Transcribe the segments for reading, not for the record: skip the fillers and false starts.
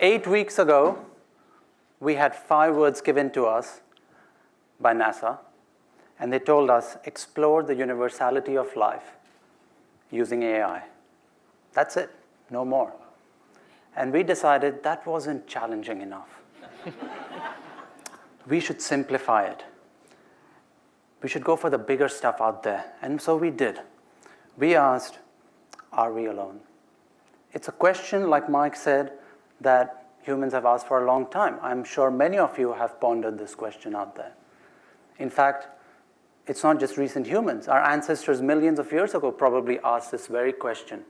8 weeks ago, we had 5 words given to us by NASA, and they told us, explore the universality of life using AI. That's it, no more. And we decided that wasn't challenging enough. We should simplify it. We should go for the bigger stuff out there. And so we did. We asked, are we alone? It's a question, like Mike said, that humans have asked for a long time. I'm sure many of you have pondered this question out there. In fact, it's not just recent humans. Our ancestors millions of years ago probably asked this very question.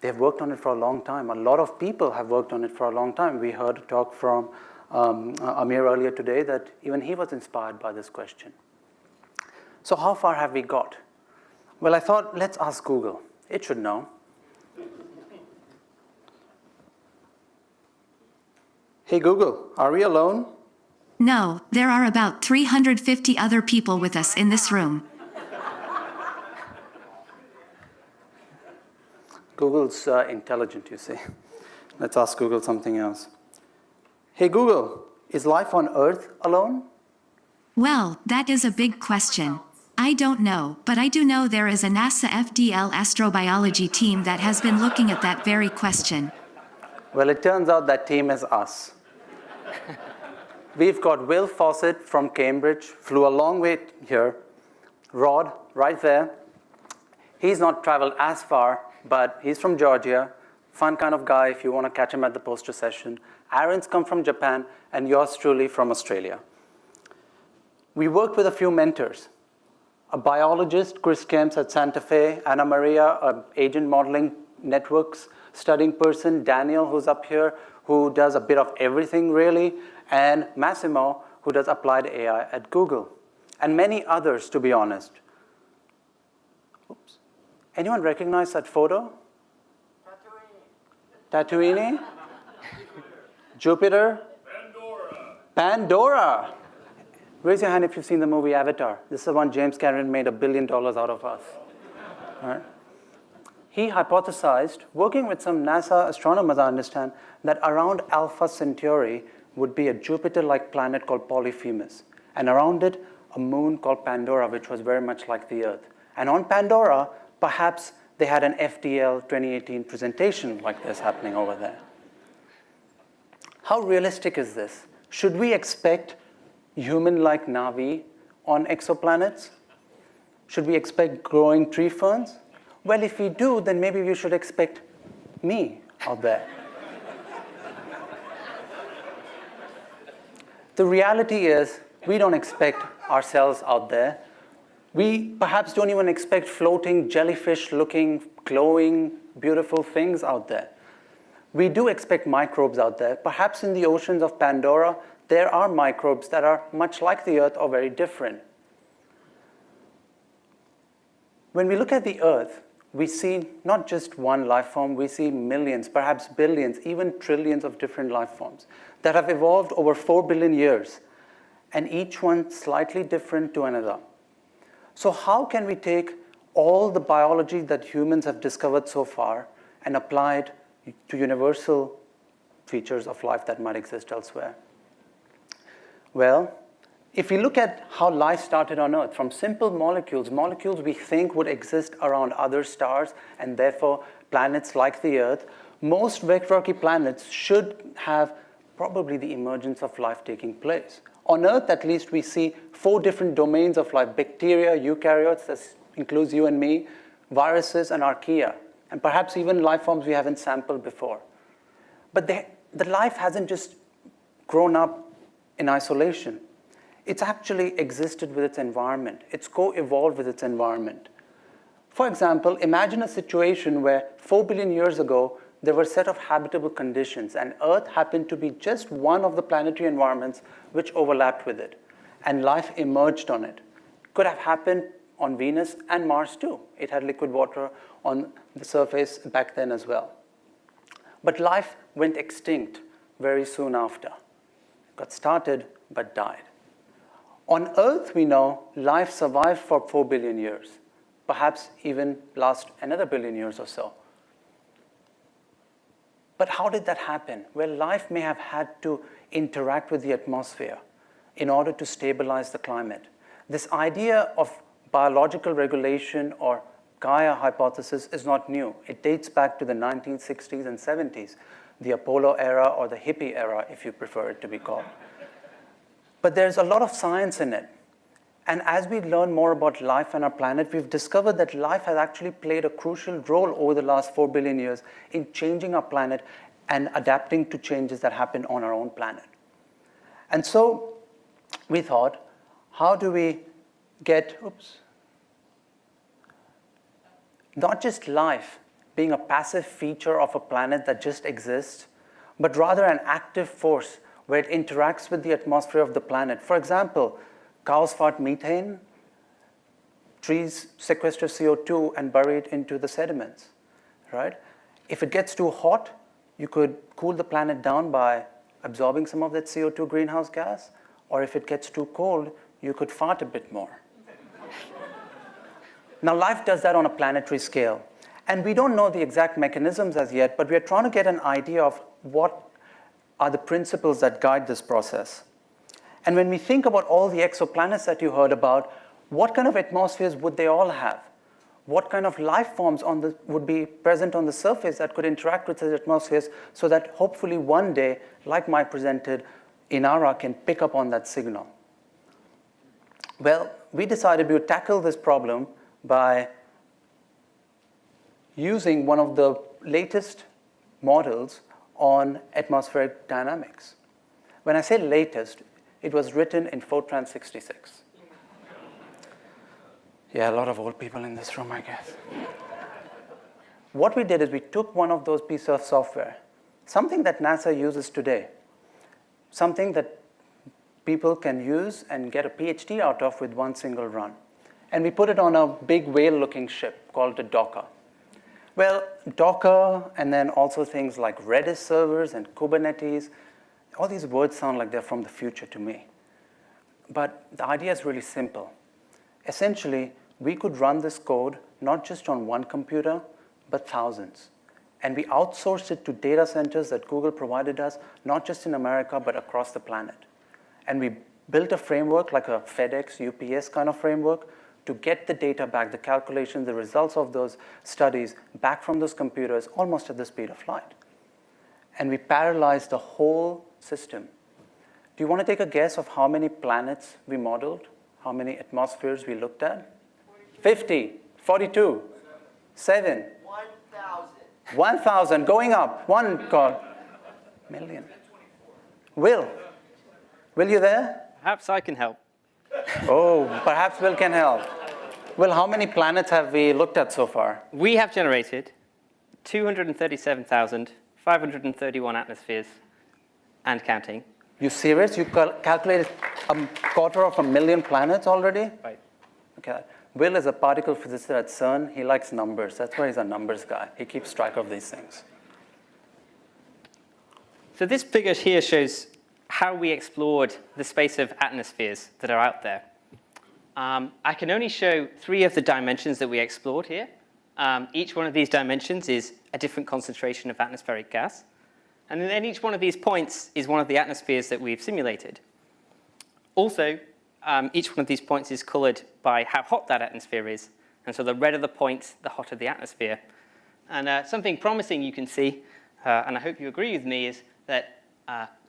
They've worked on it for a long time. A lot of people have worked on it for a long time. We heard a talk from Amir earlier today that even he was inspired by this question. So how far have we got? Well, I thought, let's ask Google. It should know. Hey, Google, are we alone? No, there are about 350 other people with us in this room. Google's intelligent, you see. Let's ask Google something else. Hey, Google, is life on Earth alone? Well, that is a big question. I don't know, but I do know there is a NASA FDL Astrobiology team that has been looking at that very question. Well, it turns out that team is us. We've got Will Fawcett from Cambridge, flew a long way here. Rod, right there. He's not traveled as far, but he's from Georgia. Fun kind of guy if you want to catch him at the poster session. Aaron's come from Japan, and yours truly from Australia. We worked with a few mentors. A biologist, Chris Kemps at Santa Fe, Anna Maria, an agent modeling networks studying person, Daniel, who's up here, who does a bit of everything really, and Massimo, who does applied AI at Google, and many others, to be honest. Oops. Anyone recognize that photo? Tatooine? Jupiter? Pandora. Raise your hand if you've seen the movie Avatar. This is the one James Cameron made $1 billion out of us. All right. He hypothesized, working with some NASA astronomers, I understand, that around Alpha Centauri would be a Jupiter-like planet called Polyphemus, and around it, a moon called Pandora, which was very much like the Earth. And on Pandora, perhaps they had an FDL 2018 presentation like this happening over there. How realistic is this? Should we expect human-like Navi on exoplanets? Should we expect growing tree ferns? Well, if we do, then maybe we should expect me out there. The reality is, we don't expect ourselves out there. We perhaps don't even expect floating, jellyfish-looking, glowing, beautiful things out there. We do expect microbes out there. Perhaps in the oceans of Pandora, there are microbes that are much like the Earth or very different. When we look at the Earth, we see not just one life form, we see millions, perhaps billions, even trillions of different life forms that have evolved over 4 billion years, and each one slightly different to another. So how can we take all the biology that humans have discovered so far and apply it to universal features of life that might exist elsewhere? Well, if we look at how life started on Earth, from simple molecules we think would exist around other stars and therefore planets like the Earth, most red rocky planets should have probably the emergence of life taking place. On Earth, at least, we see 4 different domains of life: bacteria, eukaryotes, that includes you and me, viruses, and archaea, and perhaps even life forms we haven't sampled before. But the life hasn't just grown up in isolation. It's actually existed with its environment. It's co-evolved with its environment. For example, imagine a situation where 4 billion years ago, there were a set of habitable conditions, and Earth happened to be just one of the planetary environments which overlapped with it, and life emerged on it. Could have happened on Venus and Mars too. It had liquid water on the surface back then as well. But life went extinct very soon after. Got started, but died. On Earth, we know life survived for 4 billion years, perhaps even last another billion years or so. But how did that happen? Well, life may have had to interact with the atmosphere in order to stabilize the climate. This idea of biological regulation or Gaia hypothesis is not new. It dates back to the 1960s and 70s, the Apollo era or the hippie era, if you prefer it to be called. But there's a lot of science in it. And as we learn more about life on our planet, we've discovered that life has actually played a crucial role over the last 4 billion years in changing our planet and adapting to changes that happen on our own planet. And so we thought, how do we get, not just life being a passive feature of a planet that just exists, but rather an active force where it interacts with the atmosphere of the planet. For example, cows fart methane, trees sequester CO2 and bury it into the sediments, right? If it gets too hot, you could cool the planet down by absorbing some of that CO2 greenhouse gas, or if it gets too cold, you could fart a bit more. Now, life does that on a planetary scale. And we don't know the exact mechanisms as yet, but we're trying to get an idea of what are the principles that guide this process. And when we think about all the exoplanets that you heard about, what kind of atmospheres would they all have? What kind of life forms would be present on the surface that could interact with these atmospheres so that hopefully one day, like Mike presented, Inara can pick up on that signal? Well, we decided we would tackle this problem by using one of the latest models on atmospheric dynamics. When I say latest, it was written in Fortran 66. Yeah, a lot of old people in this room, I guess. What we did is we took one of those pieces of software, something that NASA uses today, something that people can use and get a PhD out of with one single run. And we put it on a big whale-looking ship called a Docker. Well, Docker, and then also things like Redis servers and Kubernetes, all these words sound like they're from the future to me. But the idea is really simple. Essentially, we could run this code not just on one computer, but thousands. And we outsourced it to data centers that Google provided us, not just in America, but across the planet. And we built a framework like a FedEx, UPS kind of framework to get the data back, the calculations, the results of those studies back from those computers almost at the speed of light. And we parallelized the whole system. Do you want to take a guess of how many planets we modeled? How many atmospheres we looked at? 50, 42, 7. 1,000. 1,000, going up. One call. Million. Will, you there? Perhaps I can help. Oh, perhaps Will can help. Will, how many planets have we looked at so far? We have generated 237,531 atmospheres and counting. You serious? You calculated 250,000 planets already? Right. Okay. Will is a particle physicist at CERN. He likes numbers. That's why he's a numbers guy. He keeps track of these things. So this figure here shows how we explored the space of atmospheres that are out there. I can only show 3 of the dimensions that we explored here. Each one of these dimensions is a different concentration of atmospheric gas. And then each one of these points is one of the atmospheres that we've simulated. Also, each one of these points is colored by how hot that atmosphere is. And so the redder the point, the hotter the atmosphere. And something promising you can see, and I hope you agree with me, is that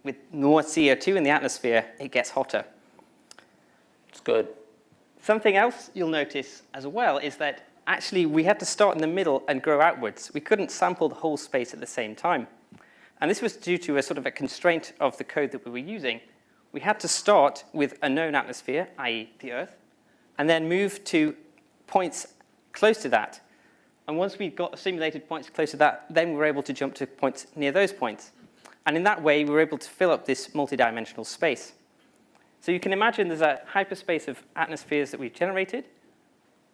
with more CO2 in the atmosphere, it gets hotter. It's good. Something else you'll notice as well is that actually we had to start in the middle and grow outwards. We couldn't sample the whole space at the same time. And this was due to a sort of a constraint of the code that we were using. We had to start with a known atmosphere, i.e. the Earth, and then move to points close to that. And once we got simulated points close to that, then we were able to jump to points near those points. And in that way, we were able to fill up this multidimensional space. So you can imagine there's a hyperspace of atmospheres that we've generated.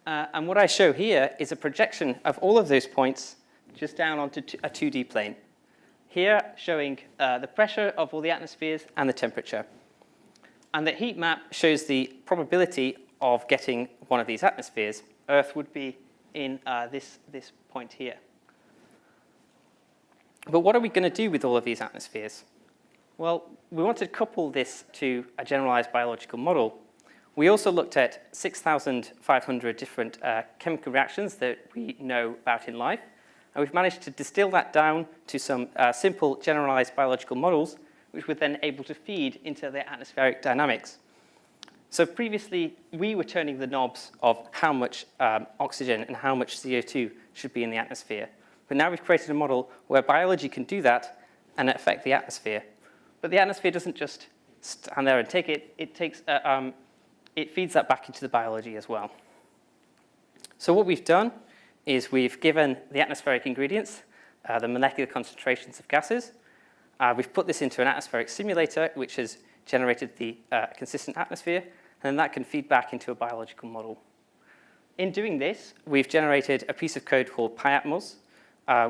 And what I show here is a projection of all of those points just down onto a 2D plane. Here, showing the pressure of all the atmospheres and the temperature. And the heat map shows the probability of getting one of these atmospheres. Earth would be in this point here. But what are we going to do with all of these atmospheres? Well, we wanted to couple this to a generalized biological model. We also looked at 6,500 different chemical reactions that we know about in life, and we've managed to distill that down to some simple generalized biological models, which we're then able to feed into the atmospheric dynamics. So previously, we were turning the knobs of how much oxygen and how much CO2 should be in the atmosphere. But now we've created a model where biology can do that and affect the atmosphere. But the atmosphere doesn't just stand there and take it. It feeds that back into the biology as well. So what we've done is we've given the atmospheric ingredients, the molecular concentrations of gases. We've put this into an atmospheric simulator, which has generated the consistent atmosphere, and then that can feed back into a biological model. In doing this, we've generated a piece of code called PyAtmos,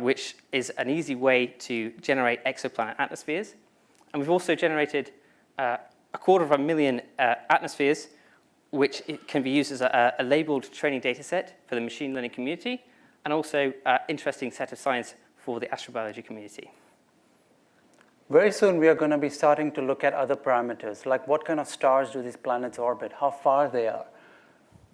which is an easy way to generate exoplanet atmospheres. And we've also generated 250,000 atmospheres, which can be used as a labeled training data set for the machine learning community, and also an interesting set of science for the astrobiology community. Very soon, we are going to be starting to look at other parameters, like what kind of stars do these planets orbit, how far they are.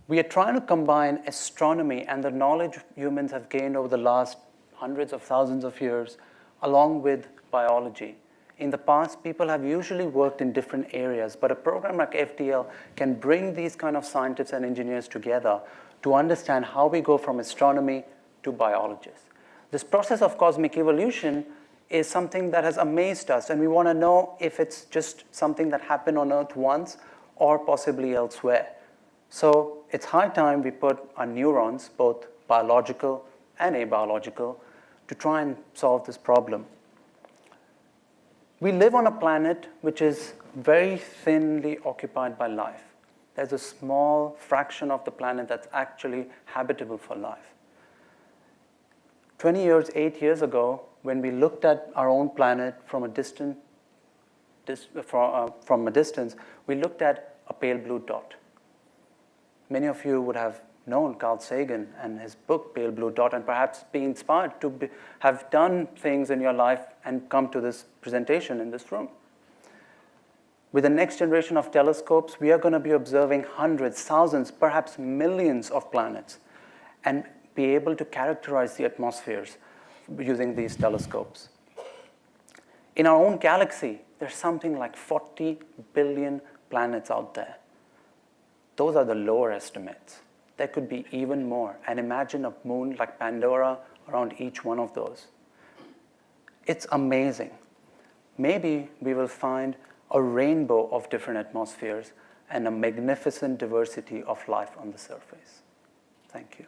We are trying to combine astronomy and the knowledge humans have gained over the last hundreds of thousands of years, along with biology. In the past, people have usually worked in different areas, but a program like FDL can bring these kind of scientists and engineers together to understand how we go from astronomy to biologists. This process of cosmic evolution is something that has amazed us, and we want to know if it's just something that happened on Earth once or possibly elsewhere. So it's high time we put our neurons, both biological and abiological, to try and solve this problem. We live on a planet which is very thinly occupied by life. There's a small fraction of the planet that's actually habitable for life. 8 years ago, when we looked at our own planet from a distance, we looked at a pale blue dot. Many of you would have known Carl Sagan and his book, Pale Blue Dot, and perhaps be inspired to have done things in your life and come to this presentation in this room. With the next generation of telescopes, we are going to be observing hundreds, thousands, perhaps millions of planets and be able to characterize the atmospheres using these telescopes. In our own galaxy, there's something like 40 billion planets out there. Those are the lower estimates. There could be even more. And imagine a moon like Pandora around each one of those. It's amazing. Maybe we will find a rainbow of different atmospheres and a magnificent diversity of life on the surface. Thank you.